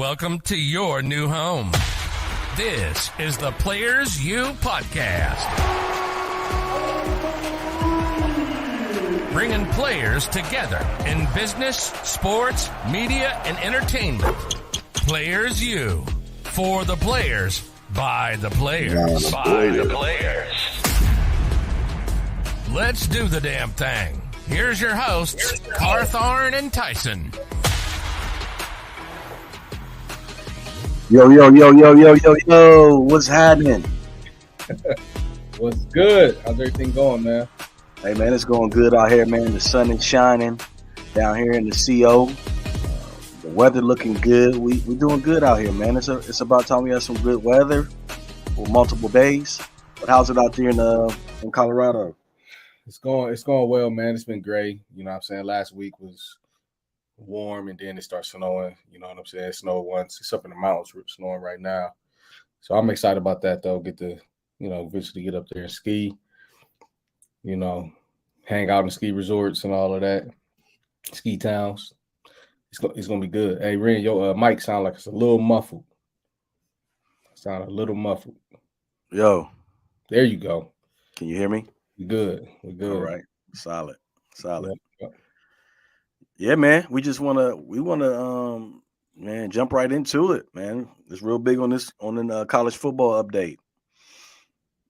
Welcome to your new home. This is the Players U Podcast. Bringing players together in business, sports, media, and entertainment. Players U. For the players, by the players. By the players. Let's do the damn thing. Here's your hosts, Carthorne and Tyson. Yo, what's happening? What's good? How's everything going, man? Hey, man, it's going good out here, man. The sun is shining down here in the CO. The weather looking good. We doing good out here, man. It's about time we have some good weather for multiple days. But how's it out there in Colorado? It's going well, man. It's been great. You know what I'm saying? Last week was warm and then it starts snowing. You know what I'm saying? It snowed once. It's up in the mountains. We're snowing right now. So I'm excited about that, though. Get to, eventually get up there and ski, hang out in ski resorts and all of that. Ski towns. It's going to be good. Hey, Ren, your mic sound like it's a little muffled. Sound a little muffled. Yo. There you go. Can you hear me? We're good. All right. Solid. Yep. Yeah, man. We want to jump right into it, man. It's real big on the college football update.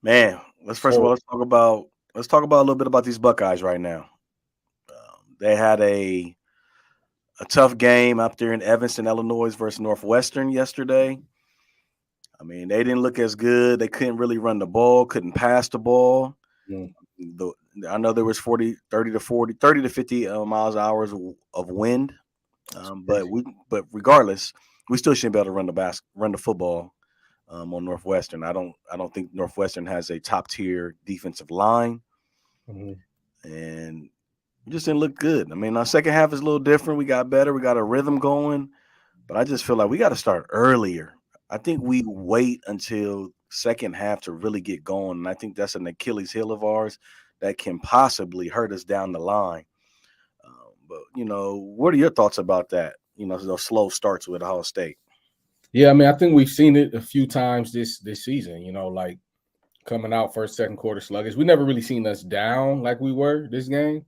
Man, let's talk about a little bit about these Buckeyes right now. They had a tough game up there in Evanston, Illinois versus Northwestern yesterday. I mean, they didn't look as good. They couldn't really run the ball, couldn't pass the ball. I know there was 30 to 50 miles an hour of wind, but regardless, we still shouldn't be able to run the football on Northwestern. I don't think Northwestern has a top tier defensive line, and it just didn't look good. I mean, our second half is a little different. We got better. We got a rhythm going, but I just feel like we got to start earlier. I think we wait until second half to really get going, and I think that's an Achilles heel of ours that can possibly hurt us down the line. But what are your thoughts about that? Those slow starts with Ohio State. Yeah, I mean, I think we've seen it a few times this season. Like coming out first, second quarter sluggish. We never really seen us down like we were this game,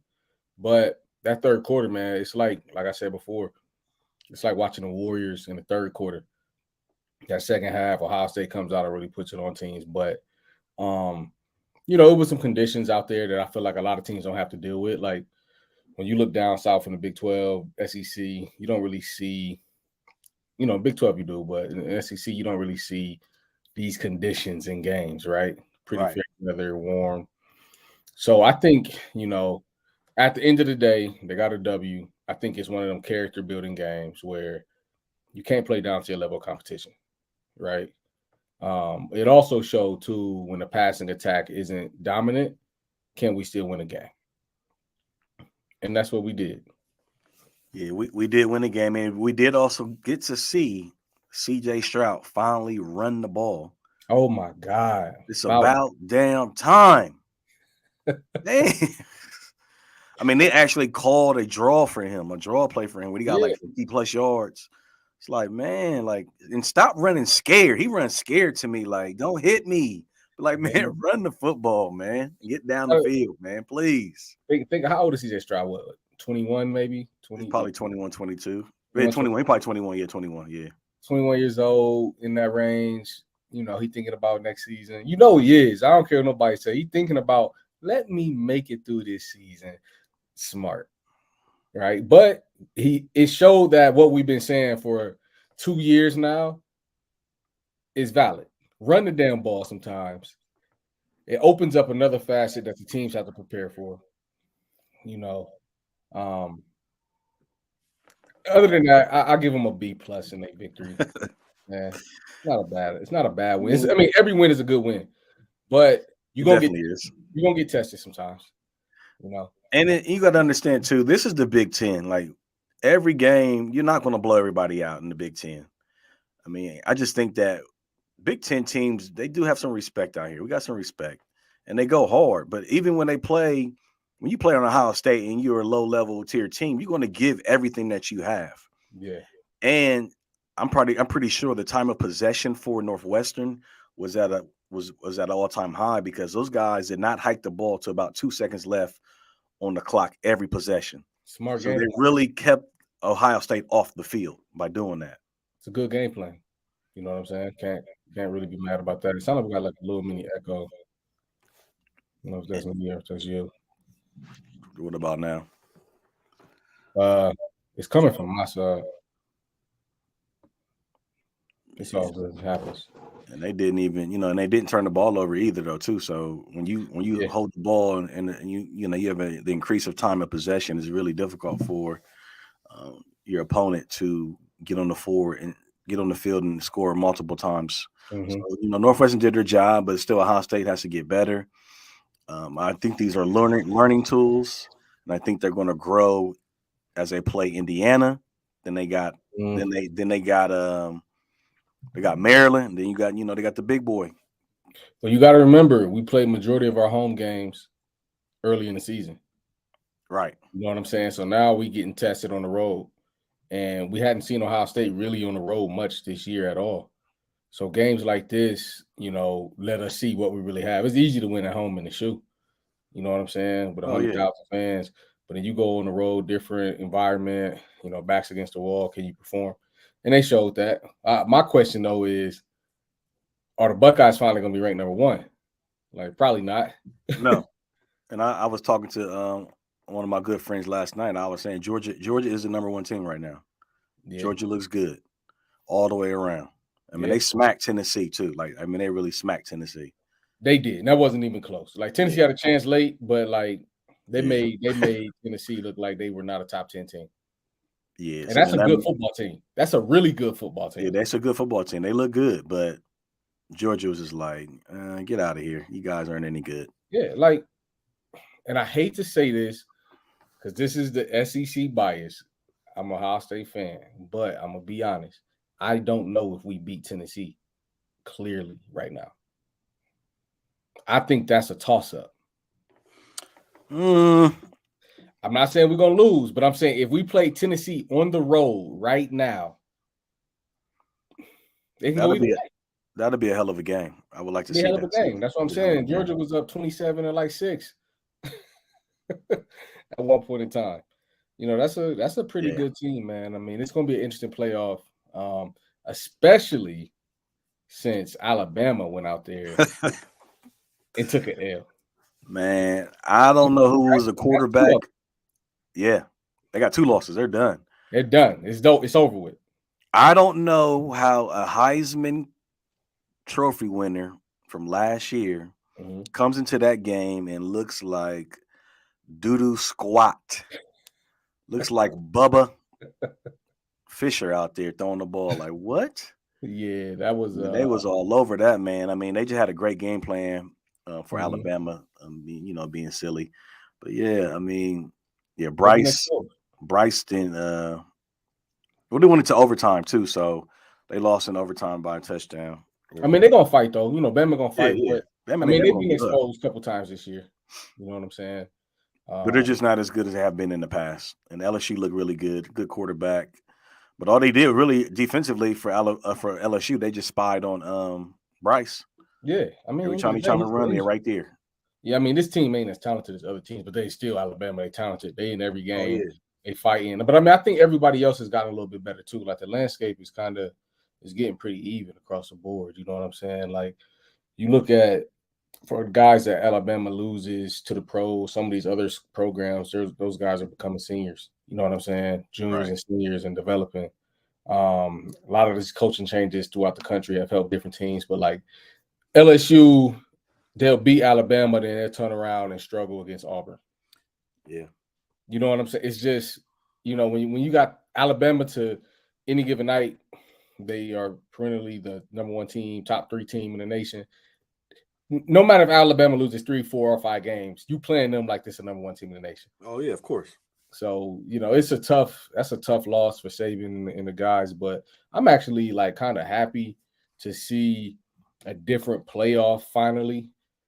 but that third quarter, man, it's like I said before, it's like watching the Warriors in the third quarter. That second half, Ohio State comes out and really puts it on teams. But, it was some conditions out there that I feel like a lot of teams don't have to deal with. Like when you look down south in the Big 12, SEC, you don't really see, Big 12 you do, but in the SEC, you don't really see these conditions in games, right? Pretty fair weather, warm. So I think, at the end of the day, they got a W. I think it's one of them character building games where you can't play down to your level of competition. Right. It also showed too when the passing attack isn't dominant, can we still win a game? And that's what we did. Yeah, we did win a game, and we did also get to see CJ Stroud finally run the ball. Oh my God. It's about damn time. Damn. I mean, they actually called a draw play for him when he got like 50 plus yards. It's like, man, and stop running scared. He runs scared to me. Like, don't hit me. Like, man, run the football, man. Get down the field, man, please. Think how old is CJ Stroud? What, 21 maybe? 20? Probably 21, 22. Yeah, 21. He probably 21. Yeah, 21. Yeah. 21 years old, in that range. He thinking about next season. He is. I don't care what nobody say. He thinking about, let me make it through this season. Smart. Right. But it showed that what we've been saying for 2 years now is valid. Run the damn ball sometimes. It opens up another facet that the teams have to prepare for. Other than that, I give them a B+ in their victory. Man, it's not a bad win. Every win is a good win, but you're gonna get tested sometimes. And then you got to understand, too, this is the Big Ten. Like, every game, you're not going to blow everybody out in the Big Ten. I mean, I just think that Big Ten teams, they do have some respect out here. We got some respect. And they go hard. But even when you play on Ohio State and you're a low-level tier team, you're going to give everything that you have. Yeah. And I'm pretty sure the time of possession for Northwestern was at an all-time high because those guys did not hike the ball to about 2 seconds left on the clock every possession. Smart So game. they really kept Ohio State off the field by doing that. It's a good game plan. You know what I'm saying? Can't really be mad about that. It sounds like we got like a little mini echo. You know if that's me or if that's you. What about now? It's coming from my side. It's all good. It happens. And they didn't even, and they didn't turn the ball over either, though, too. So when you hold the ball and you have the increase of time of possession, it's really difficult for your opponent to get on the field and score multiple times. Mm-hmm. So Northwestern did their job, but still Ohio State has to get better. I think these are learning tools, and I think they're going to grow as they play Indiana. Then they got they got Maryland. Then you got they got the big boy. Well, you got to remember we played majority of our home games early in the season. Right. You know what I'm saying? So now we getting tested on the road, and we hadn't seen Ohio State really on the road much this year at all. So games like this, let us see what we really have. It's easy to win at home in the shoe. You know what I'm saying? With 100,000 fans. But then you go on the road, different environment, backs against the wall. Can you perform? And they showed that. My question, though, is, are the Buckeyes finally going to be ranked number one? Like, probably not. No. And I was talking to one of my good friends last night. And I was saying Georgia is the number one team right now. Yeah. Georgia looks good all the way around. I mean, they smacked Tennessee, too. They really smacked Tennessee. They did. And that wasn't even close. Like, Tennessee had a chance late, but, they made Tennessee look like they were not a top 10 team. Yeah. And that's a good football team. That's a really good football team. Yeah, that's a good football team. They look good, but Georgia was just like, get out of here. You guys aren't any good. Yeah, and I hate to say this because this is the SEC bias. I'm a Ohio State fan, but I'm going to be honest. I don't know if we beat Tennessee clearly right now. I think that's a toss-up. I'm not saying we're going to lose, but I'm saying if we play Tennessee on the road right now, they can go either way. That'll be a hell of a game. I would like to see that. Hell of a game. That's what I'm saying. Georgia was up 27 and 6 at one point in time. That's a pretty good team, man. I mean, it's going to be an interesting playoff, especially since Alabama went out there and took an L. Man, I don't know who was the quarterback. Yeah, they got 2 losses. They're done. They're done. It's over with. I don't know how a Heisman Trophy winner from last year comes into that game and looks like doo-doo squat. Looks like Bubba Fisher out there throwing the ball. Like, what? Yeah, that was they was all over that, man. I mean, they just had a great game plan for Alabama, being silly. But yeah, I mean, yeah, Bryce didn't well, they went into overtime too, so they lost in overtime by a touchdown. I mean, they're gonna fight though. Bama gonna fight. Yeah. But, they've been exposed a couple times this year. You know what I'm saying? But they're just not as good as they have been in the past. And LSU looked really good quarterback. But all they did really defensively for LSU, they just spied on Bryce. Yeah, I mean, every time he's trying to run, they're right there. Yeah, I mean, this team ain't as talented as other teams, but they still Alabama. They talented. They in every game. They fighting. But I mean, I think everybody else has gotten a little bit better too. Like the landscape is getting pretty even across the board. You know what I'm saying? Like you look at for guys that Alabama loses to the pros, some of these other programs, those guys are becoming seniors. You know what I'm saying? Juniors and seniors and developing. A lot of these coaching changes throughout the country have helped different teams, but like LSU, they'll beat Alabama, then they'll turn around and struggle against Auburn. Yeah. You know what I'm saying? It's just, when you got Alabama to any given night, they are perennially the number one team, top 3 team in the nation. No matter if Alabama loses 3, 4, or 5 games, you playing them like this is the number one team in the nation. Oh yeah, of course. So, that's a tough loss for Saban and the guys, but I'm actually kind of happy to see a different playoff finally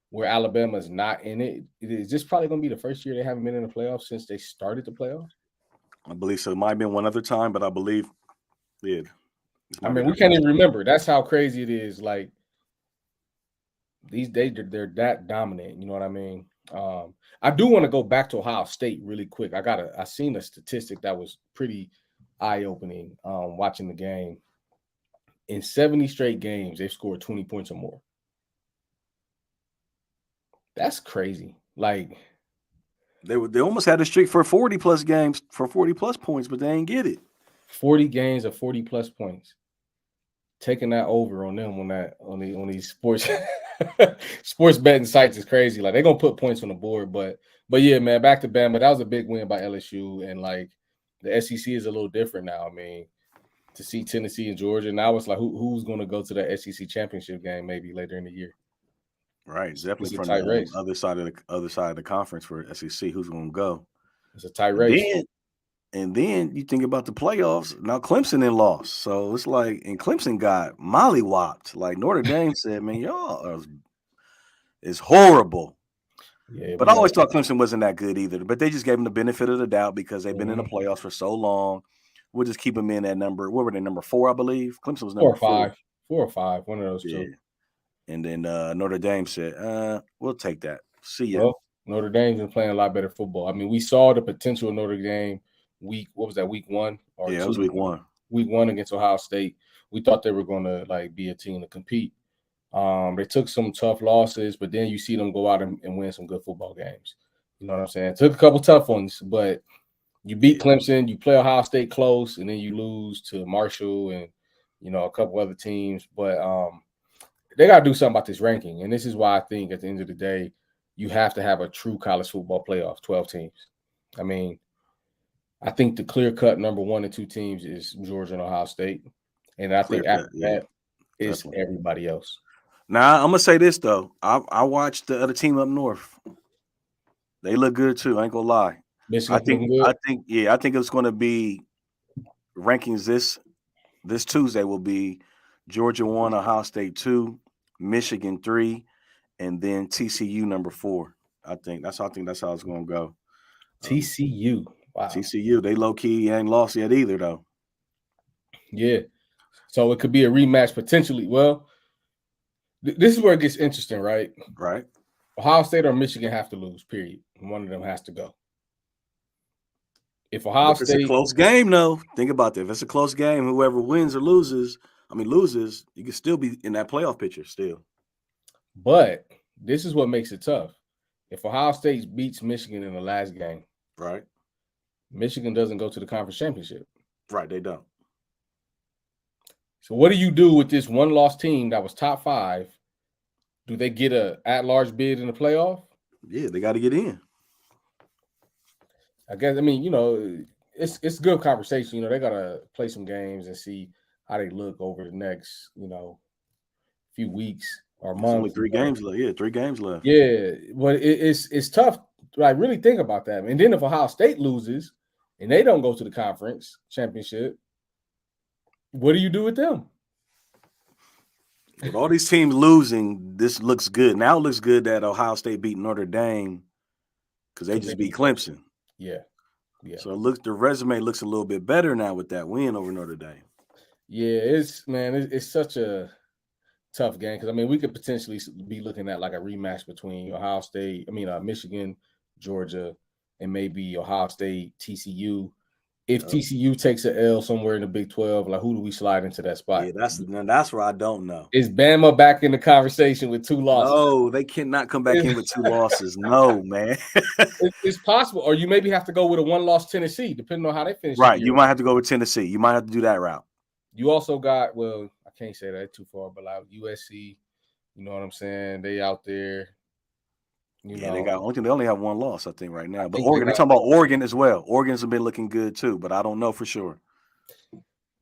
where Alabama's not in it. Is this probably going to be the first year they haven't been in the playoffs since they started the playoffs? I believe so. It might have been one other time, but I believe, yeah. I mean, we can't even remember. That's how crazy it is. Like these days, they're that dominant. You know what I mean? I do want to go back to Ohio State really quick. I seen a statistic that was pretty eye-opening. Watching the game, in 70 straight games, they've scored 20 points or more. That's crazy. Like they almost had a streak for 40 plus games for 40 plus points, but they ain't get it. 40 games of 40 plus points. Taking that over on them on these sports sports betting sites is crazy. Like they're gonna put points on the board, but yeah, man, back to Bama. That was a big win by LSU, and like the SEC is a little different now. I mean, to see Tennessee and Georgia now, it's like who's going to go to the SEC championship game maybe later in the year. Right, definitely from the other side of the conference for SEC. Who's going to go? It's a tight race. And then you think about the playoffs. Now Clemson then lost, so it's like, and Clemson got mollywopped. Like Notre Dame said, "Man, y'all is horrible." Yeah, but I always thought Clemson wasn't that good either. But they just gave them the benefit of the doubt because they've been in the playoffs for so long. We'll just keep them in that number. What were they, number 4, I believe? Clemson was number 4 or 5, one of those two. And then Notre Dame said, "We'll take that. See ya." Well, Notre Dame's been playing a lot better football. I mean, we saw the potential of Notre Dame week 1 or 2? It was week 1. Week 1 against Ohio State. We thought they were going to like be a team to compete. They took some tough losses, but then you see them go out and win some good football games. You know what I'm saying? Took a couple tough ones, but you beat Clemson, you play Ohio State close, and then you lose to Marshall and a couple other teams. But they got to do something about this ranking, and this is why I think at the end of the day, you have to have a true college football playoff, 12 teams. I mean, I think the clear-cut number 1 and 2 teams is Georgia and Ohio State, and I think after that is everybody else. Now, I'm gonna say this though. I watched the other team up north. They look good too. I ain't gonna lie. Michigan I think it's gonna be rankings this Tuesday will be Georgia 1, Ohio State 2, Michigan 3, and then TCU number 4. I think that's how it's gonna go. TCU. Wow. TCU, they low key ain't lost yet either though. Yeah. So it could be a rematch potentially. Well, this is where it gets interesting, right? Right. Ohio State or Michigan have to lose, period. One of them has to go. If Ohio State, it's a close game, though. Think about that. If it's a close game, whoever wins or loses, you can still be in that playoff picture still. But this is what makes it tough. If Ohio State beats Michigan in the last game, right, Michigan doesn't go to the conference championship. Right, they don't. So what do you do with this one-loss team that was top 5? Do they get a at-large bid in the playoff? Yeah, they got to get in. I guess, it's good conversation. They got to play some games and see how they look over the next, few weeks or months. Only 3 games left. Yeah, 3 games left. Yeah, but it's tough. Like, really think about that. And then if Ohio State loses and they don't go to the conference championship, what do you do with them? With all these teams losing, this looks good. Now it looks good that Ohio State beat Notre Dame because they just beat Clemson. Yeah. So the resume looks a little bit better now with that win over Notre Dame. Yeah, it's such a tough game because we could potentially be looking at like a rematch between Michigan, Georgia, and maybe Ohio State, TCU. If TCU takes an L somewhere in the Big 12, like who do we slide into that spot? Yeah, that's where I don't know. Is Bama back in the conversation with 2 losses? No, they cannot come back in with 2 losses. No, man. It's possible. Or you maybe have to go with a 1-loss Tennessee, depending on how they finish. Right, you might have to go with Tennessee. You might have to do that route. You also got, I can't say that too far, but like USC, you know what I'm saying? They out there. They only have 1 loss, I think, right now. But Oregon, they're talking about Oregon as well. Oregon's been looking good too, but I don't know for sure.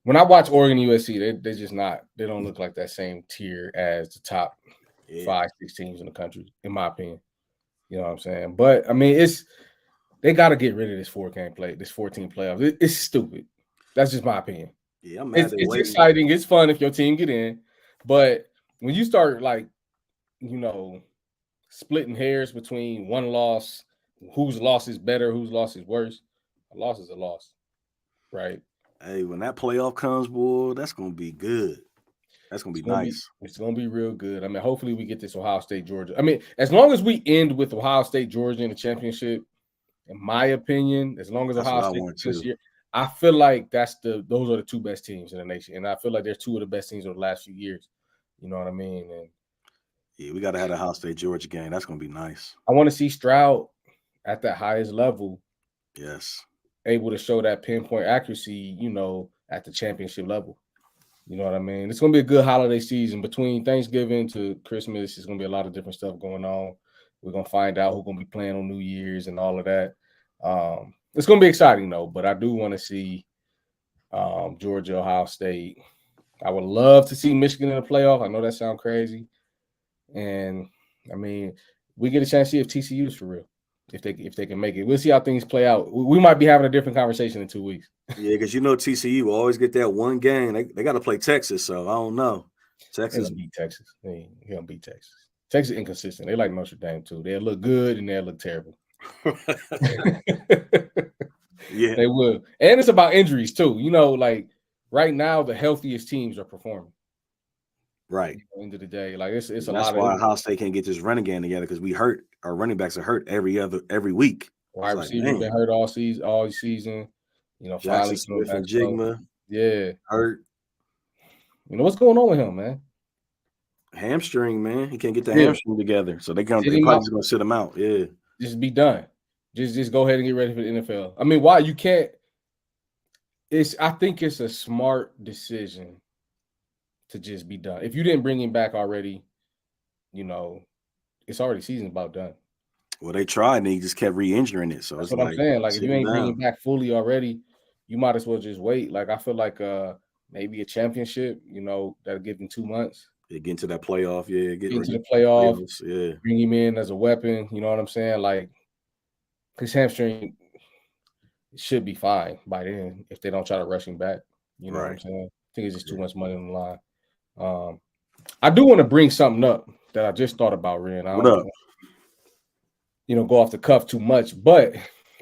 When I watch Oregon USC, they're just not. They don't look like that same tier as the top 5-6 teams in the country, in my opinion. You know what I'm saying? But they got to get rid of this 14 playoff. It's stupid. That's just my opinion. Yeah, I'm mad. It's exciting. It's fun if your team get in, but when you start splitting hairs between 1 loss, whose loss is better, whose loss is worse, a loss is a loss, right? Hey, when that playoff comes, boy, that's gonna be good. That's gonna be nice. It's gonna be real good. I mean, hopefully we get this Ohio State Georgia. I mean, as long as we end with Ohio State Georgia in the championship, in my opinion, as long as That's Ohio what I State want this too. year, I feel like those are the two best teams in the nation, and I feel like they're two of the best teams over the last few years. You know what I mean? And Yeah, we gotta have the Ohio State Georgia game. That's gonna be nice. I want to see Stroud at that highest level, Yes. able to show that pinpoint accuracy. You know, at the championship level. You know what I mean? It's gonna be a good holiday season between Thanksgiving to Christmas. It's gonna be a lot of different stuff going on. We're gonna find out who's gonna be playing on New Year's and all of that. It's gonna be exciting though, but I do want to see Georgia, Ohio State. I would love to see Michigan in the playoff. I know that sounds crazy, and I mean, we get a chance to see if TCU is for real, if they can make it. We'll see how things play out. We might be having a different conversation in 2 weeks. Yeah, because TCU will always get that one game. They got to play Texas, so I don't know. Texas They beat Texas. They gonna beat Texas. Texas inconsistent. They like Notre Dame too. They'll look good and they'll look terrible. Yeah, they will. And it's about injuries too. You know, like right now, the healthiest teams are performing. Right. At the end of the day, like it's a That's lot why of Ohio State can't get this running game together because we hurt. Our running backs are hurt every week. wide receivers been hurt all season. You know, Jackson finally coming Smith back. and Jigma. Yeah. Hurt. You know what's going on with him, man? Hamstring, man. He can't get the hamstring together. So they probably just gonna sit him out. Yeah. Just be done. Just go ahead and get ready for the NFL. I mean, why you can't? I think it's a smart decision to just be done. If you didn't bring him back already, you know, it's already season about done. Well, they tried and he just kept re-injuring it. So that's what I'm saying. Like if you ain't bringing back fully already, you might as well just wait. Like I feel like maybe a championship, you know, that'll give him 2 months. Yeah, get into that playoff. Yeah, get into the playoffs. Yeah, bring him in as a weapon. You know what I'm saying? Like his hamstring should be fine by then if they don't try to rush him back. You know what I'm saying? I think it's just too much money on the line. I do want to bring something up that I just thought about, Ren. I don't go off the cuff too much, but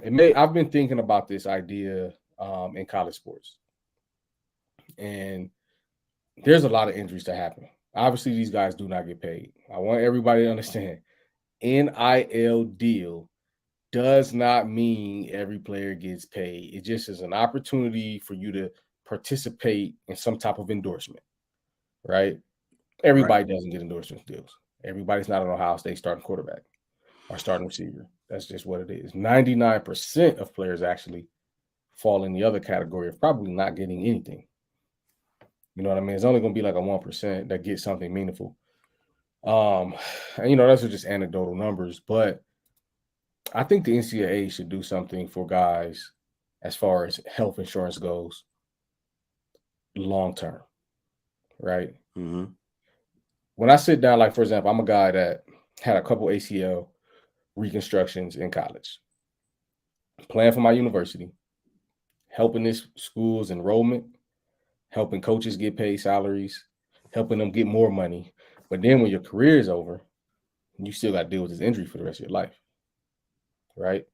I've been thinking about this idea in college sports. And there's a lot of injuries that happen. Obviously, these guys do not get paid. I want everybody to understand NIL deal does not mean every player gets paid. It just is an opportunity for you to participate in some type of endorsement, right? Everybody doesn't get endorsement deals. Everybody's not an Ohio State starting quarterback or starting receiver. That's just what it is. 99% of players actually fall in the other category of probably not getting anything. You know what I mean? It's only going to be like a 1% that gets something meaningful. And, you know, those are just anecdotal numbers, but I think the NCAA should do something for guys as far as health insurance goes long term, right? Mm-hmm. When I sit down, like, for example, I'm a guy that had a couple ACL reconstructions in college, playing for my university, helping this school's enrollment, helping coaches get paid salaries, helping them get more money. But then when your career is over, you still got to deal with this injury for the rest of your life, right?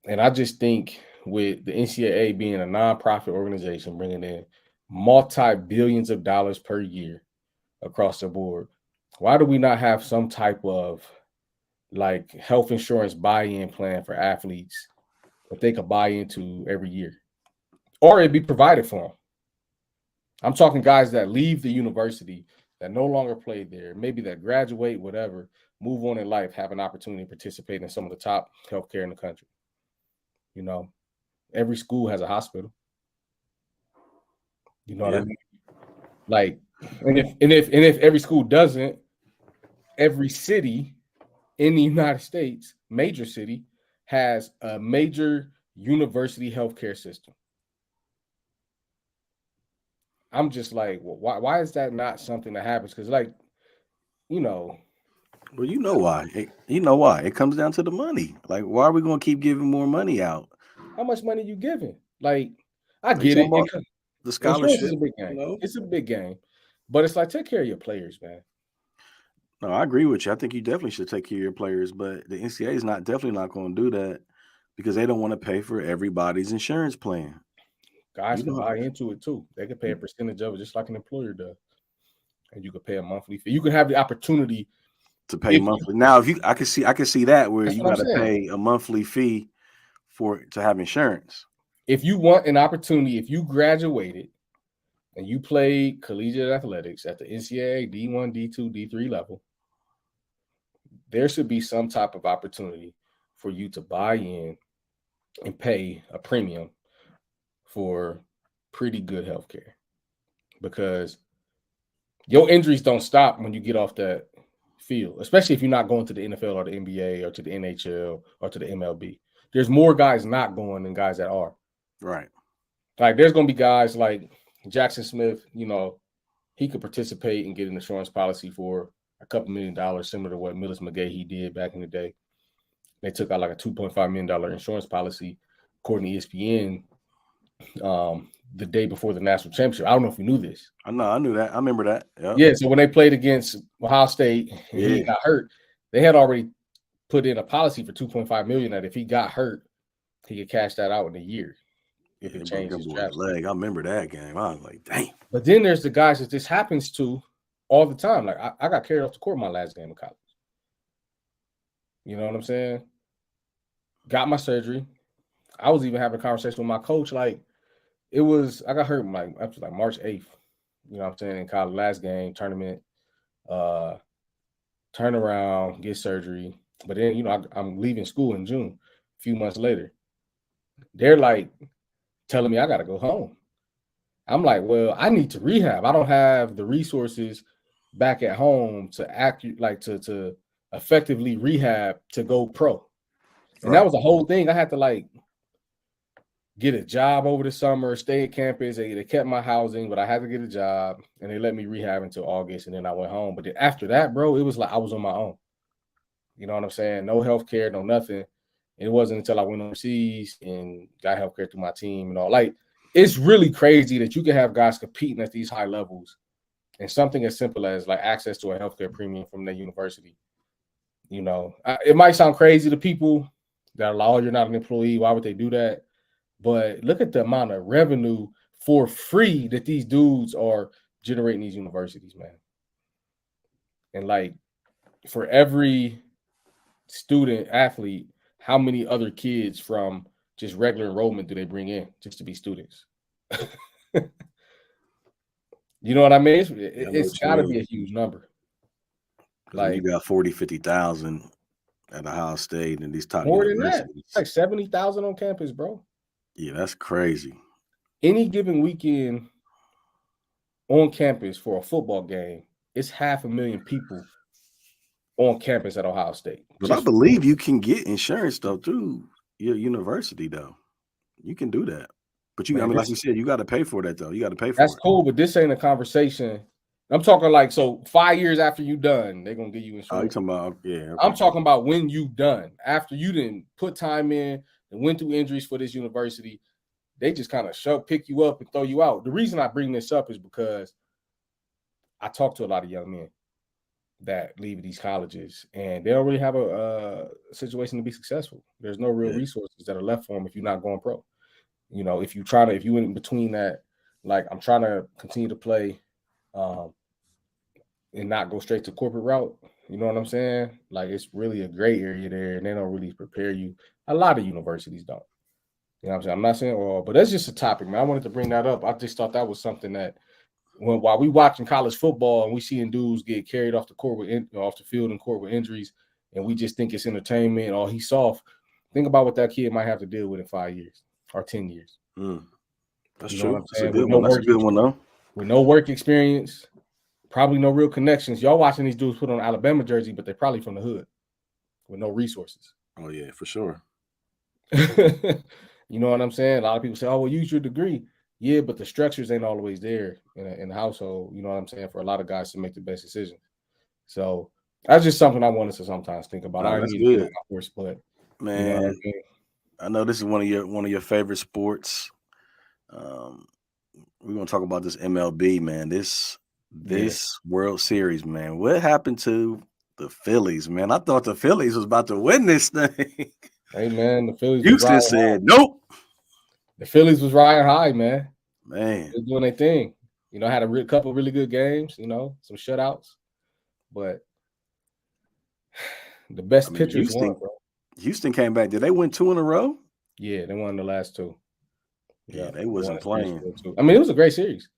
And I just think with the NCAA being a nonprofit organization, bringing in multi-billions of dollars per year across the board, why do we not have some type of like health insurance buy-in plan for athletes that they could buy into every year, or it'd be provided for them? I'm talking guys that leave the university, that no longer play there, maybe that graduate, whatever, move on in life, have an opportunity to participate in some of the top healthcare in the country. You know, every school has a hospital. You know what I mean? Like, and if every school doesn't, every city in the United States, major city, has a major university healthcare system. I'm just like, well, why is that not something that happens? Because, like, you know. Well, you know why. It comes down to the money. Like, why are we going to keep giving more money out? How much money you giving? Like, I get it. The scholarship is a big game. You know? It's a big game. But it's like, take care of your players, man. No, I agree with you. I think you definitely should take care of your players. But the NCAA is definitely not going to do that because they don't want to pay for everybody's insurance plan. Guys can buy into it too. They can pay a percentage of it, just like an employer does, and you can pay a monthly fee. You can have the opportunity to pay monthly. Now, if I can see that where you got to pay a monthly fee to have insurance. If you want an opportunity, if you graduated and you played collegiate athletics at the NCAA D1, D2, D3 level, there should be some type of opportunity for you to buy in and pay a premium for pretty good health care, because your injuries don't stop when you get off that field, especially if you're not going to the NFL or the NBA or to the NHL or to the MLB. There's more guys not going than guys that are. Right. Like there's going to be guys like Jackson Smith, he could participate and get an insurance policy for a couple $1 million, similar to what Millis McGahee did back in the day. They took out like a $2.5 million insurance policy, according to ESPN, the day before the national championship. I don't know if you knew this. I knew that. I remember that. Yep. Yeah, so when they played against Ohio State and he got hurt, they had already put in a policy for $2.5 million that if he got hurt, he could cash that out in a year if it changed his draft leg. I remember that game. I was like, dang. But then there's the guys that this happens to all the time. Like I got carried off the court my last game of college. You know what I'm saying? Got my surgery. I was even having a conversation with my coach. Like I got hurt after March 8th. You know what I'm saying? In college, last game, tournament, turn around, get surgery. But then, I'm leaving school in June, a few months later. They're like telling me I got to go home. I'm like, well, I need to rehab. I don't have the resources back at home to effectively rehab to go pro. And that was the whole thing. I had to get a job over the summer, stay at campus. They kept my housing, but I had to get a job, and they let me rehab until August, and then I went home. But then after that, bro, it was like I was on my own. You know what I'm saying? No health care, no nothing. And it wasn't until I went overseas and got health care through my team and all. Like, it's really crazy that you can have guys competing at these high levels and something as simple as access to a healthcare premium from their university. It might sound crazy to people that are like, oh, you're not an employee. Why would they do that? But look at the amount of revenue for free that these dudes are generating these universities, man. And for every student athlete, how many other kids from just regular enrollment do they bring in just to be students? You know what I mean? It's got to be a huge number. You got 40, 50,000 at Ohio State and these top more universities. Than that. It's like 70,000 on campus, bro. Yeah, that's crazy. Any given weekend on campus for a football game, it's 500,000 people on campus at Ohio State. But I believe you can get insurance though through your university though. You can do that. But like you said, you got to pay for that though. You got to pay for it. That's cool, but this ain't a conversation. I'm talking so 5 years after you done, they're gonna give you insurance. Oh, you talking about Okay. I'm talking about when you done. After you didn't put time in and went through injuries for this university, they just kind of pick you up and throw you out. The reason I bring this up is because I talk to a lot of young men that leave these colleges and they don't really have a situation to be successful. There's no real resources that are left for them if you're not going pro. If you in between that, I'm trying to continue to play and not go straight to corporate route. You know what I'm saying? It's really a gray area there, and they don't really prepare you. A lot of universities don't. You know what I'm saying? I'm not saying all, but that's just a topic, man. I wanted to bring that up. I just thought that was something that while we watching college football and we seeing dudes get carried off the court off the field and court with injuries, and we just think it's entertainment or he's soft. Think about what that kid might have to deal with in 5 years or 10 years. That's true. That's a good one. That's a good one, though. With no work experience, probably no real connections. Y'all watching these dudes put on Alabama jersey, but they're probably from the hood with no resources. Oh, yeah, for sure. You know what I'm saying? A lot of people say, oh, well, use your degree. Yeah, but the structures ain't always there in the household. You know what I'm saying? For a lot of guys to make the best decision. So that's just something I wanted to sometimes think about. I that's need good. To get my first, but man, you know what I mean? I know this is one of your favorite sports. We're gonna talk about this MLB, man. This World Series, man. What happened to the Phillies, man? I thought the Phillies was about to win this thing. Hey, man, the Phillies. Houston said nope. The Phillies was riding high, man. Man, They're doing their thing. Had a couple really good games. Some shutouts, but the best pitchers won, bro. Houston came back. Did they win 2 in a row? Yeah, they won the last two. Yeah, they wasn't playing. I mean, it was a great series.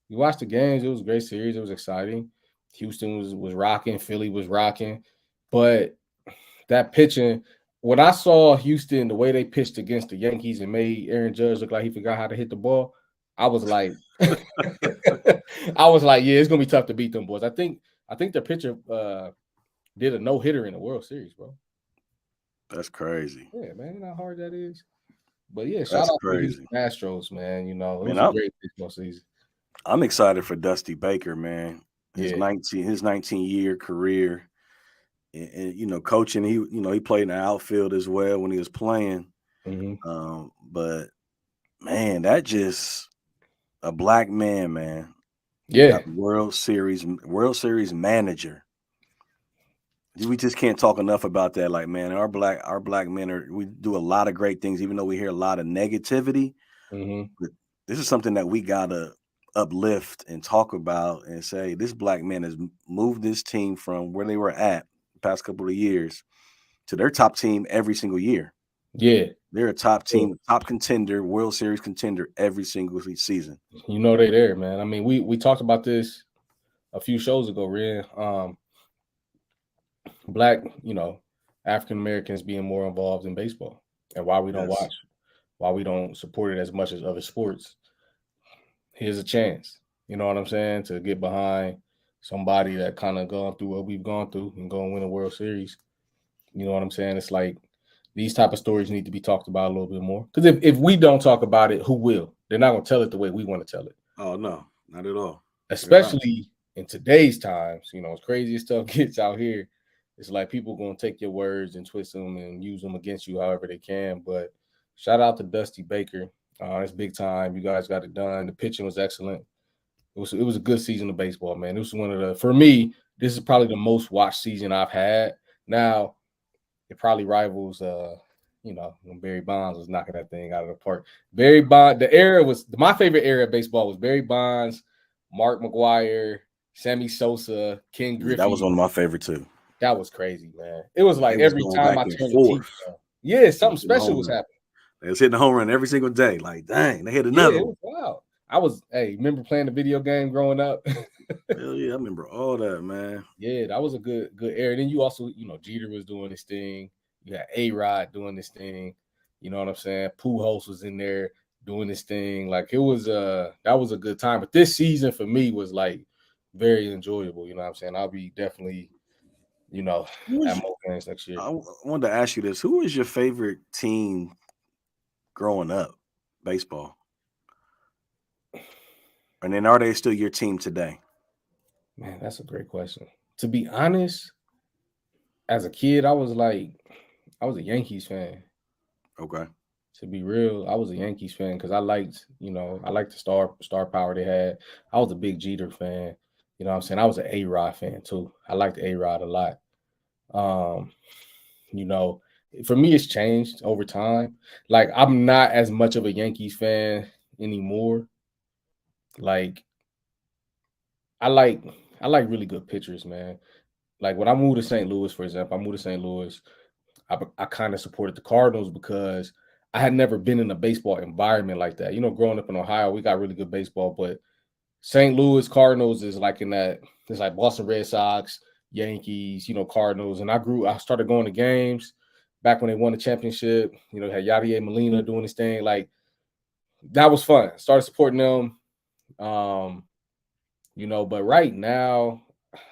You watched the games; it was a great series. It was exciting. Houston was rocking. Philly was rocking, but that pitching. When I saw Houston, the way they pitched against the Yankees and made Aaron Judge look like he forgot how to hit the ball, I was like, yeah, it's gonna be tough to beat them boys. I think their pitcher did a no-hitter in the World Series, bro. That's crazy. Yeah, man, you know how hard that is. But yeah, shout out to the Houston Astros, man. It was a great baseball season. I'm excited for Dusty Baker, man. His Yeah. 19-year career. And coaching, he played in the outfield as well when he was playing. Mm-hmm. But man, that just a black man. Yeah, World Series manager. We just can't talk enough about that. Like, man, our black men we do a lot of great things, even though we hear a lot of negativity. Mm-hmm. But this is something that we gotta uplift and talk about and say this black man has moved this team from where they were at the past couple of years to their top team every single year. Yeah, they're a top team, top contender, World Series contender every single season. They're there, man. I mean, we talked about this a few shows ago, Ren. Black, African Americans being more involved in baseball and why we don't watch, why we don't support it as much as other sports. Here's a chance, you know what I'm saying, to get behind somebody that kind of gone through what we've gone through and go and win a World Series. You know what I'm saying? It's like these type of stories need to be talked about a little bit more. Because if we don't talk about it, who will? They're not going to tell it the way we want to tell it. Oh, no, not at all. Especially in today's times, as crazy as stuff gets out here, it's like people going to take your words and twist them and use them against you however they can. But shout out to Dusty Baker. It's big time. You guys got it done. The pitching was excellent. It was a good season of baseball, man. It was for me, this is probably the most watched season I've had. Now, it probably rivals, when Barry Bonds was knocking that thing out of the park. Barry Bonds, my favorite era of baseball was Barry Bonds, Mark McGwire, Sammy Sosa, Ken Griffey. That was one of my favorite too. That was crazy, man. It was like every time I turned the TV, something special was happening. They was hitting the home run every single day. Like, dang, they hit another. Yeah, it was wild. Remember playing the video game growing up? Hell yeah, I remember all that, man. Yeah, that was a good era. Then you also, Jeter was doing this thing. You had A-Rod doing this thing. You know what I'm saying? Pujols was in there doing this thing. Like, it was that was a good time. But this season for me was like very enjoyable. You know what I'm saying? I'll be definitely, at more games next year. I wanted to ask you this: who is your favorite team growing up, baseball? And then are they still your team today? Man, that's a great question. To be honest, as a kid, I was a Yankees fan. Okay. To be real, I was a Yankees fan because I liked the star power they had. I was a big Jeter fan. You know what I'm saying? I was an A-Rod fan too. I liked A-Rod a lot. For me, it's changed over time. Like, I'm not as much of a Yankees fan anymore. Like, I like really good pitchers, man. Like, when I moved to St. Louis, for example, I kind of supported the Cardinals because I had never been in a baseball environment like that. Growing up in Ohio, we got really good baseball, but St. Louis Cardinals is like it's like Boston Red Sox, Yankees, Cardinals. And I started going to games back when they won the championship. Had Yadier Molina doing his thing. Like, that was fun. Started supporting them. But right now,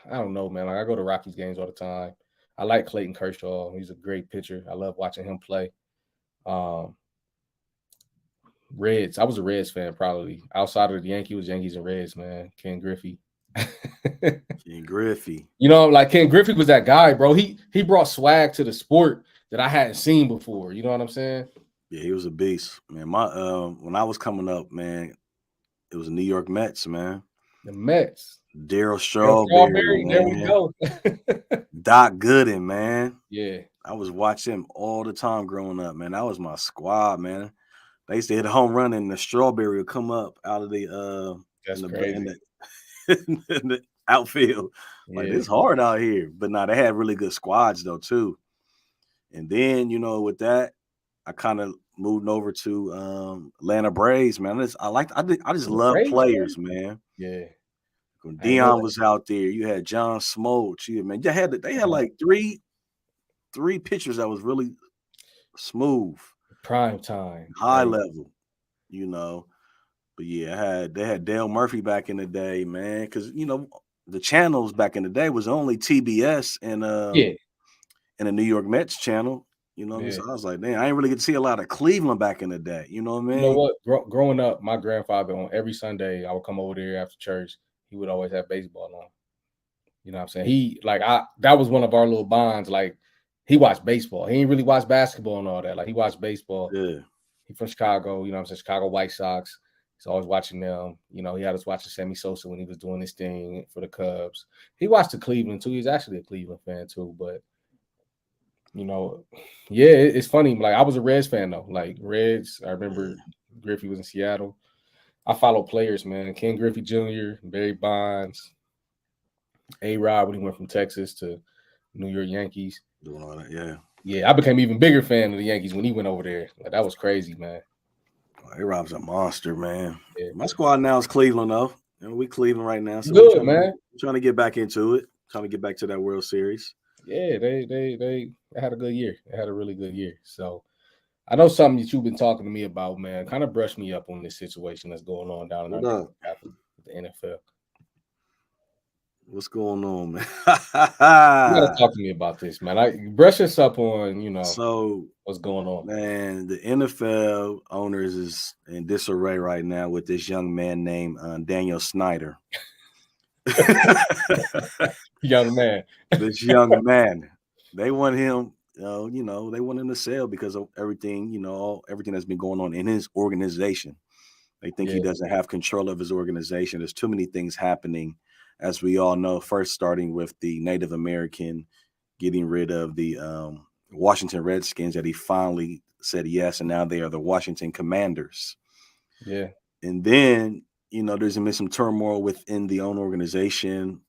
I don't know, man. Like, I go to Rockies games all the time. I like Clayton Kershaw. He's a great pitcher. I love watching him play. Reds. I was a Reds fan, probably. Outside of the Yankees and Reds, man. Ken Griffey. Ken Griffey. Ken Griffey was that guy, bro. He brought swag to the sport that I hadn't seen before. You know what I'm saying? Yeah, he was a beast, man. When I was coming up, man, it was the New York Mets, man. The Mets. Darryl Strawberry, man. There we go. Doc Gooden, man. Yeah. I was watching him all the time growing up, man. That was my squad, man. They used to hit a home run and the strawberry would come up out of the That's in crazy. in the outfield. Like, Yeah. it's hard out here. But no, they had really good squads though too. And then, with that, I kind of moved over to Atlanta Braves, man. I just The love Braves, man. players, man. Yeah. When I ain't know Dion that. was out there, you had John Smoltz. They had like three pitchers that was really smooth, Prime time. high Hey. level, you know. But yeah, they had Dale Murphy back in the day, man. Because the channels back in the day was only TBS Yeah. and the New York Mets channel. Yeah. So I was like, man, I didn't really get to see a lot of Cleveland back in the day. You know what I You know mean? what? Growing up, my grandfather on every Sunday, I would come over there after church. He would always have baseball on. You know what I'm saying? That was one of our little bonds. Like, he watched baseball. He didn't really watch basketball and all that. Like, he watched baseball. Yeah. He from Chicago, you know what I'm saying? Chicago White Sox. He's always watching them. He had us watching Sammy Sosa when he was doing his thing for the Cubs. He watched the Cleveland too. He's actually a Cleveland fan too. But yeah, it's funny. Like, I was a Reds fan though. Like, Reds, I remember Griffey was in Seattle. I follow players, man. Ken Griffey Jr., Barry Bonds, A-Rod when he went from Texas to New York Yankees. Doing all that, yeah. Yeah, I became even bigger fan of the Yankees when he went over there. Like, that was crazy, man. A-Rob's a monster, man. Yeah. My squad now is Cleveland, though. We Cleveland right now, so Good, man. Trying to get back into it. Trying to get back to that World Series. Yeah, they had a good year. They had a really good year. So I know something that you've been talking to me about, man. Kind of brush me up on this situation that's going on down in the NFL. What's going on, man? You gotta talk to me about this, man. Brush us up on, so what's going on. Man, the NFL owners is in disarray right now with this young man named Daniel Snyder. Young man. This young man. They want him, they want him to sell because of everything, everything that's been going on in his organization. They think he doesn't have control of his organization. There's too many things happening, as we all know, first starting with the Native American getting rid of the Washington Redskins, that he finally said yes, and now they are the Washington Commanders. Yeah. And then, there's been some turmoil within the own organization.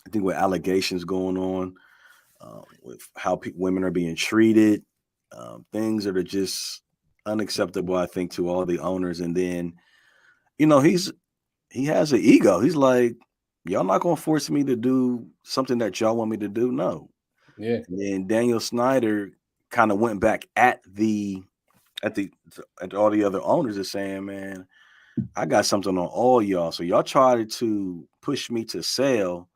I think with allegations going on, with how women are being treated, things that are just unacceptable, I think, to all the owners. And then, he has an ego. He's like, y'all not going to force me to do something that y'all want me to do. No. Yeah. And then Daniel Snyder kind of went back at all the other owners and saying, man, I got something on all y'all. So y'all tried to push me to sell.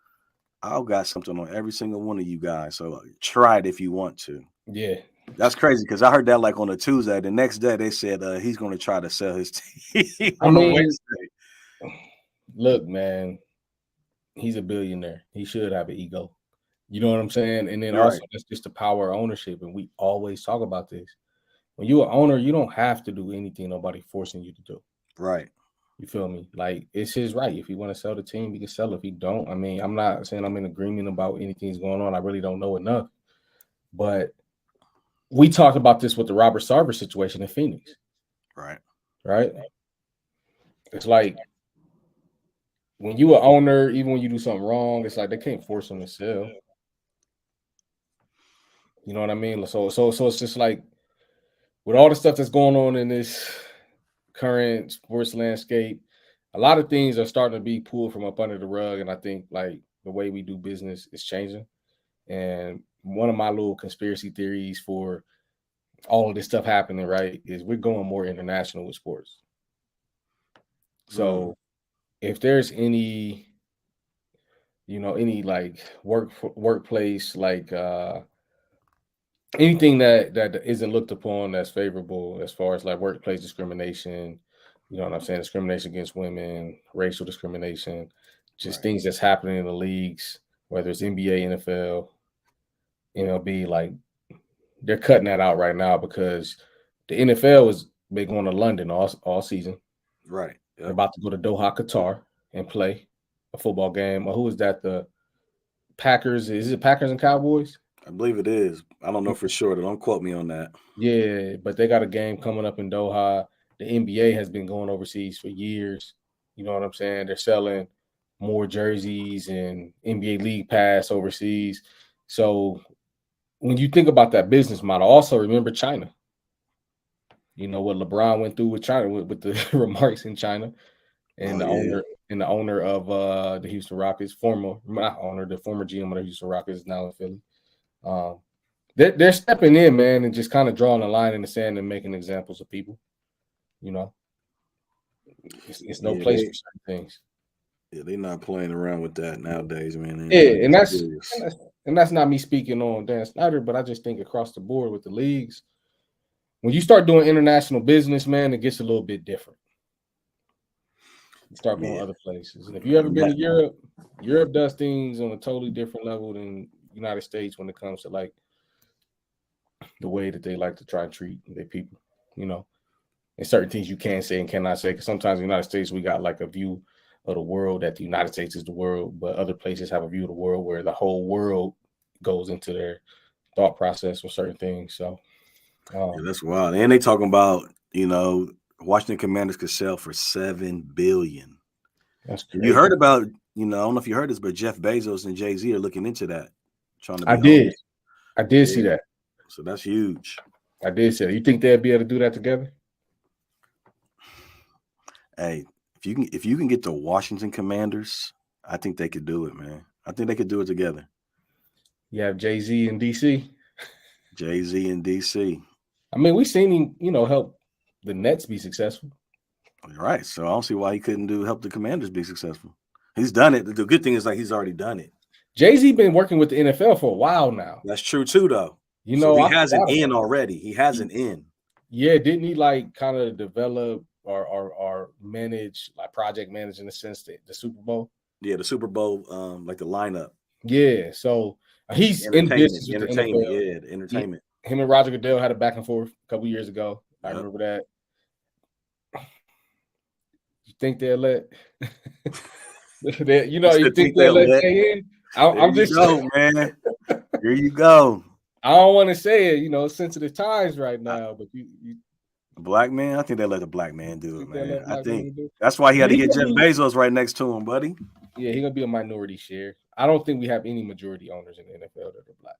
I've got something on every single one of you guys. So try it if you want to. Yeah. That's crazy because I heard that like on a Tuesday. The next day they said he's going to try to sell his team on a Wednesday. Look, man, he's a billionaire. He should have an ego. You know what I'm saying? And then also, that's just the power of ownership. And we always talk about this. When you're an owner, you don't have to do anything nobody forcing you to do. Right. You feel me? Like, it's his right. If he want to sell the team, he can sell it. If he don't, I mean, I'm not saying I'm in agreement about anything's going on. I really don't know enough. But we talked about this with the Robert Sarver situation in Phoenix. Right. It's like, when you an owner, even when you do something wrong, it's like they can't force them to sell. You know what I mean? So it's just like, with all the stuff that's going on in this current sports landscape, a lot of things are starting to be pulled from up under the rug. And I think, like, the way we do business is changing. And one of my little conspiracy theories for all of this stuff happening, right, is we're going more international with sports. So if there's any like workplace, like anything that isn't looked upon that's favorable as far as like workplace discrimination, you know what I'm saying, discrimination against women, racial discrimination, just things that's happening in the leagues, whether it's NBA, NFL, MLB, like, they're cutting that out right now because the NFL has been going to London all season. Right. Yep. They're about to go to Doha, Qatar, and play a football game. Or who is that? The Packers? Is it Packers and Cowboys? I believe it is. I don't know for sure. Don't quote me on that. Yeah, but they got a game coming up in Doha. The NBA has been going overseas for years. You know what I'm saying? They're selling more jerseys and NBA League Pass overseas. So when you think about that business model, also remember China. You know what LeBron went through with China with the remarks in China, and the owner of the Houston Rockets, the former GM of the Houston Rockets is now in Philly. They're stepping in, man, and just kind of drawing a line in the sand and making examples of people. You know, it's no place for certain things. Yeah, they're not playing around with that nowadays, man. Yeah, and that's not me speaking on Dan Snyder, but I just think across the board with the leagues, when you start doing international business, man, it gets a little bit different. You start going other places. And if you ever been to Europe, Europe does things on a totally different level than United States when it comes to like the way that they like to try and treat their people, you know. And certain things you can say and cannot say. Because sometimes in the United States, we got like a view of the world that the United States is the world, but other places have a view of the world where the whole world goes into their thought process with certain things. So that's wild. And they talking about, Washington Commanders could sell for $7 billion. That's crazy. You heard about, I don't know if you heard this, but Jeff Bezos and Jay-Z are looking into that. Trying to be I did see that. So that's huge. I did see that. You think they'd be able to do that together? Hey, if you can get the Washington Commanders, I think they could do it, man. I think they could do it together. You have Jay-Z in DC. Jay-Z in DC. I mean, we've seen him, help the Nets be successful. Right. So I don't see why he couldn't help the Commanders be successful. He's done it. The good thing is he's already done it. Jay-Z been working with the NFL for a while now. That's true too, though. He has an in already. He has an in. Yeah, didn't he kind of develop or manage, like project manage in the sense that the Super Bowl? Yeah, the Super Bowl, like the lineup. Yeah, so he's in business with the NFL. Yeah, the entertainment. Him and Roger Goodell had a back and forth a couple years ago. I remember that. You think they'll let? You think they'll let Jay in? I'm just saying, man. Here you go. I don't want to say it, sensitive times right now, but you black man, I think they let the black man do it, man. I think that's why he had to get Jeff Bezos right next to him, buddy. Yeah, he's gonna be a minority share. I don't think we have any majority owners in the NFL that are black.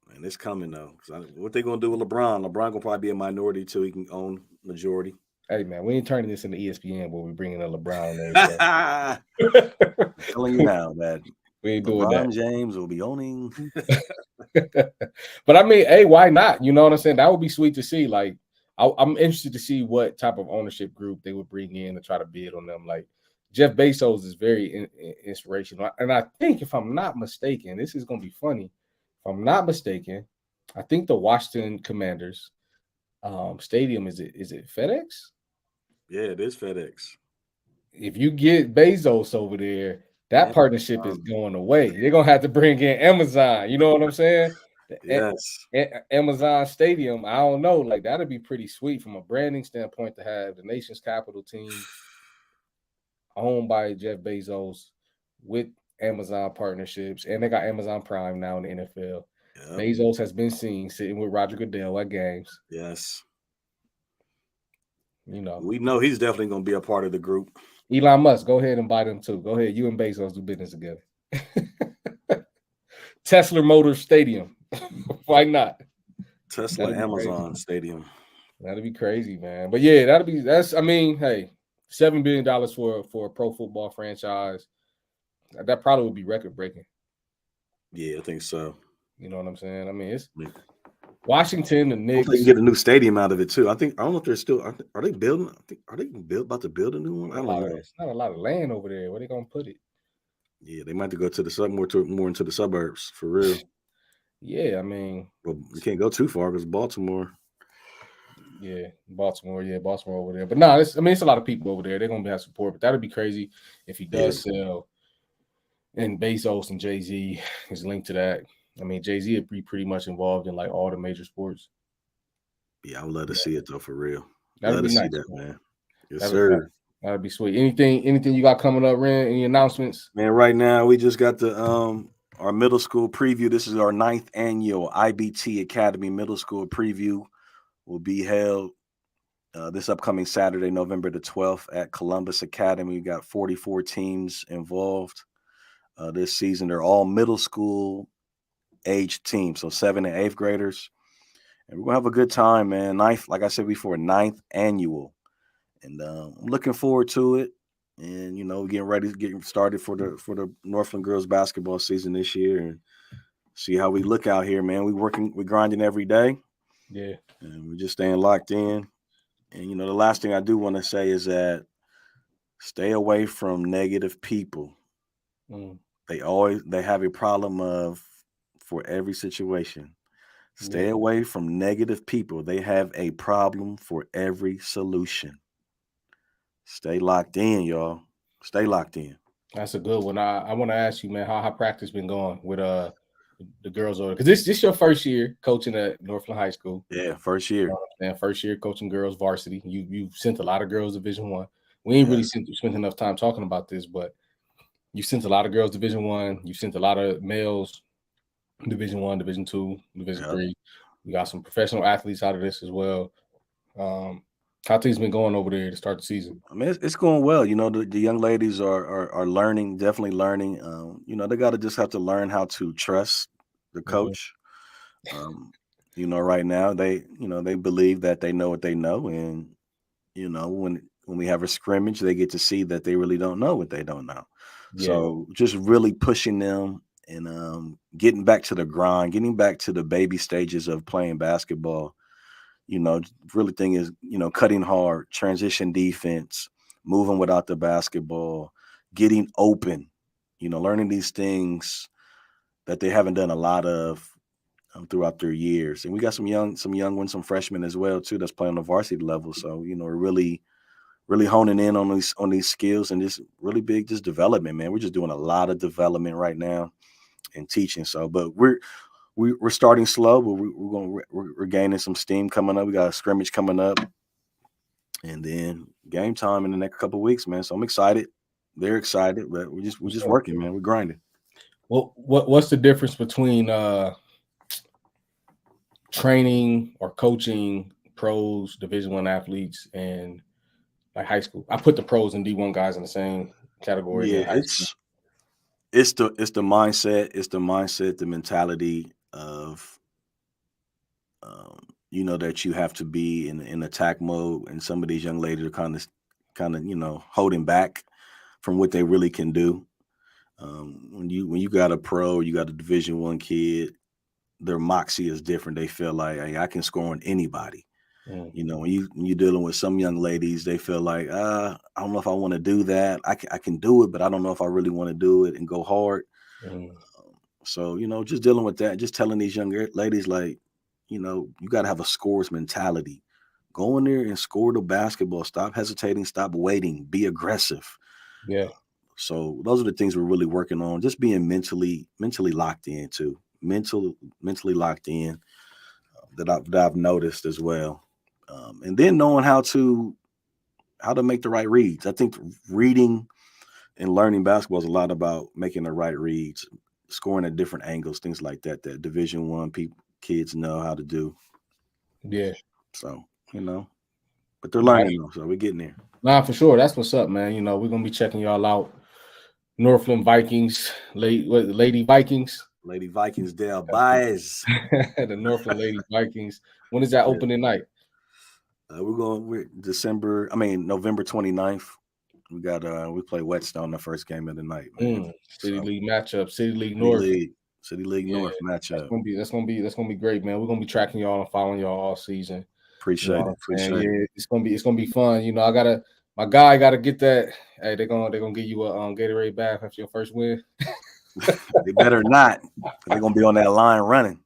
Man, it's coming though. What they gonna do with LeBron? LeBron gonna probably be a minority too. He can own majority. Hey man, we ain't turning this into ESPN where we bringing in LeBron there. I'm telling you now, man. We ain't doing that. LeBron James will be owning. But I mean, hey, why not? You know what I'm saying? That would be sweet to see. Like, I'm interested to see what type of ownership group they would bring in to try to bid on them. Like, Jeff Bezos is very inspirational. And I think, if I'm not mistaken, this is going to be funny. If I'm not mistaken, I think the Washington Commanders stadium, is it FedEx? Yeah, it is FedEx. If you get Bezos over there, that partnership is going away. They're going to have to bring in Amazon. You know what I'm saying? Yes. Amazon Stadium, I don't know. Like, that'd be pretty sweet from a branding standpoint to have the nation's capital team owned by Jeff Bezos with Amazon partnerships. And they got Amazon Prime now in the NFL. Yep. Bezos has been seen sitting with Roger Goodell at games. Yes. We know he's definitely going to be a part of the group. Elon Musk, go ahead and buy them too. Go ahead. You and Bezos do business together. Tesla Motors Stadium. Why not? Tesla Amazon crazy. Stadium. That'd be crazy, man. But yeah, hey, $7 billion for a pro football franchise. That probably would be record breaking. Yeah, I think so. You know what I'm saying? I mean, it's Washington, the Knicks. They can get a new stadium out of it too. I don't know if they're still. Are they building? Are they about to build a new one? I don't know. It's not a lot of land over there. Where they gonna put it? Yeah, they might have to go to the more into the suburbs for real. Yeah, I mean, well, you can't go too far because Baltimore. Yeah, Baltimore over there. But no, it's a lot of people over there. They're gonna have support, but that'd be crazy if he does sell. And Bezos and Jay-Z is linked to that. I mean, Jay-Z would be pretty much involved in like all the major sports. Yeah, I would love to see it though, for real. That'd be nice, see that, man. Yes, sir. That'd be sweet. Anything you got coming up, Ren? Any announcements? Man, right now we just got the our middle school preview. This is our 9th annual IBT Academy Middle School preview. Will be held this upcoming Saturday, November the 12th at Columbus Academy. We got 44 teams involved this season. They're all middle school age teams, so 7th and 8th graders. And we're going to have a good time, man. Like I said before, 9th annual. And I'm looking forward to it. And, getting started for the Northland girls basketball season this year and see how we look out here, man. We're grinding every day. Yeah. And we're just staying locked in. And, the last thing I do want to say is that stay away from negative people. They have a problem for every situation. Stay away from negative people. They have a problem for every solution. Stay locked in, y'all. Stay locked in. That's a good one. I want to ask you, man, how practice been going with the girls over? Because this your first year coaching at Northland High School. Yeah, first year. First year coaching girls varsity. You sent a lot of girls Division I. We ain't really spent enough time talking about this, but you sent a lot of girls Division I. You sent a lot of males Division I, Division II, Division III. We got some professional athletes out of this as well. How things been going over there to start the season? I mean, it's going well. The young ladies are learning, definitely learning. They got to just have to learn how to trust the coach. Right now they believe that they know what they know, and when we have a scrimmage, they get to see that they really don't know what they don't know. Yeah. So just really pushing them and getting back to the grind, getting back to the baby stages of playing basketball. Really thing is, cutting hard, transition defense, moving without the basketball, getting open, learning these things that they haven't done a lot of throughout their years. And we got some young ones, some freshmen as well too, that's playing on the varsity level. So, we're really honing in on these skills and just really big, just development, man. We're just doing a lot of development right now and teaching. So, but we're starting slow, but we're gaining some steam coming up. We got a scrimmage coming up, and then game time in the next couple of weeks, man. So I'm excited. They're excited, but we're just working, man. We're grinding. Well, what's the difference between training or coaching pros, Division I athletes, and like high school? I put the pros and D1 guys in the same category. Yeah, it's the mindset. It's the mindset, the mentality of that you have to be in attack mode, and some of these young ladies are kind of holding back from what they really can do. When you got a pro, you got a Division I kid, their moxie is different. They feel like, hey, I can score on anybody. When you're dealing with some young ladies, they feel like, I don't know if I want to do that. I can do it, but I don't know if I really want to do it and go hard. So, just dealing with that, just telling these young ladies, like, you got to have a scorer's mentality. Go in there and score the basketball. Stop hesitating. Stop waiting. Be aggressive. Yeah. So those are the things we're really working on. Just being mentally locked in too. Mentally locked in that I've noticed as well. And then knowing how to make the right reads. I think reading and learning basketball is a lot about making the right reads, scoring at different angles, things like that Division I kids know how to do. Yeah. So, but they're learning though, so we're getting there. Nah, for sure. That's what's up, man. We're gonna be checking y'all out. Northland Vikings, Lady Vikings. Lady Vikings Del Baez. The Northland Lady Vikings. When is that opening night? We're November 29th. We play Whetstone the first game of the night, man. City League matchup, City League North. City League North matchup. That's gonna be great, man. We're gonna be tracking y'all and following y'all all season. Appreciate it. Yeah, it's gonna be fun. My guy gotta get that. Hey, they're gonna give you a Gatorade bath after your first win. They better not. They're gonna be on that line running.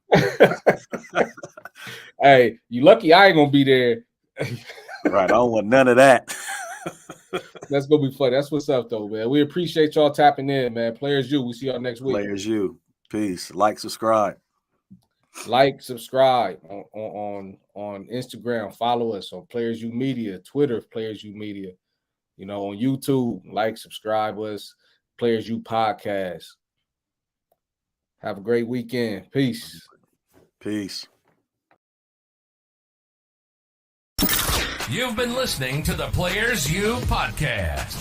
Hey, you lucky I ain't gonna be there. Right, I don't want none of that. That's gonna be fun. That's what's up, though, man. We appreciate y'all tapping in, man. Players U. We see y'all next week. Players U. Peace. Like, subscribe on Instagram. Follow us on Players U Media, Twitter, Players U Media. On YouTube, like, subscribe us, Players U Podcast. Have a great weekend. Peace. Peace. You've been listening to the Players U podcast.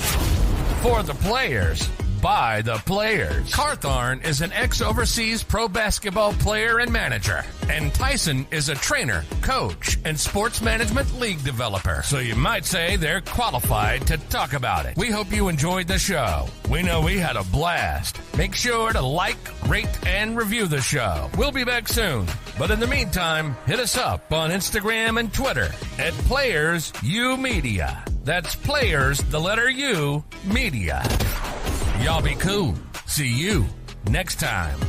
For the players, by the players. Carthorne is an ex-overseas pro basketball player and manager. And Tyson is a trainer, coach, and sports management league developer. So you might say they're qualified to talk about it. We hope you enjoyed the show. We know we had a blast. Make sure to like, rate, and review the show. We'll be back soon. But in the meantime, hit us up on Instagram and Twitter at Players U Media. That's Players, the letter U, Media. Y'all be cool. See you next time.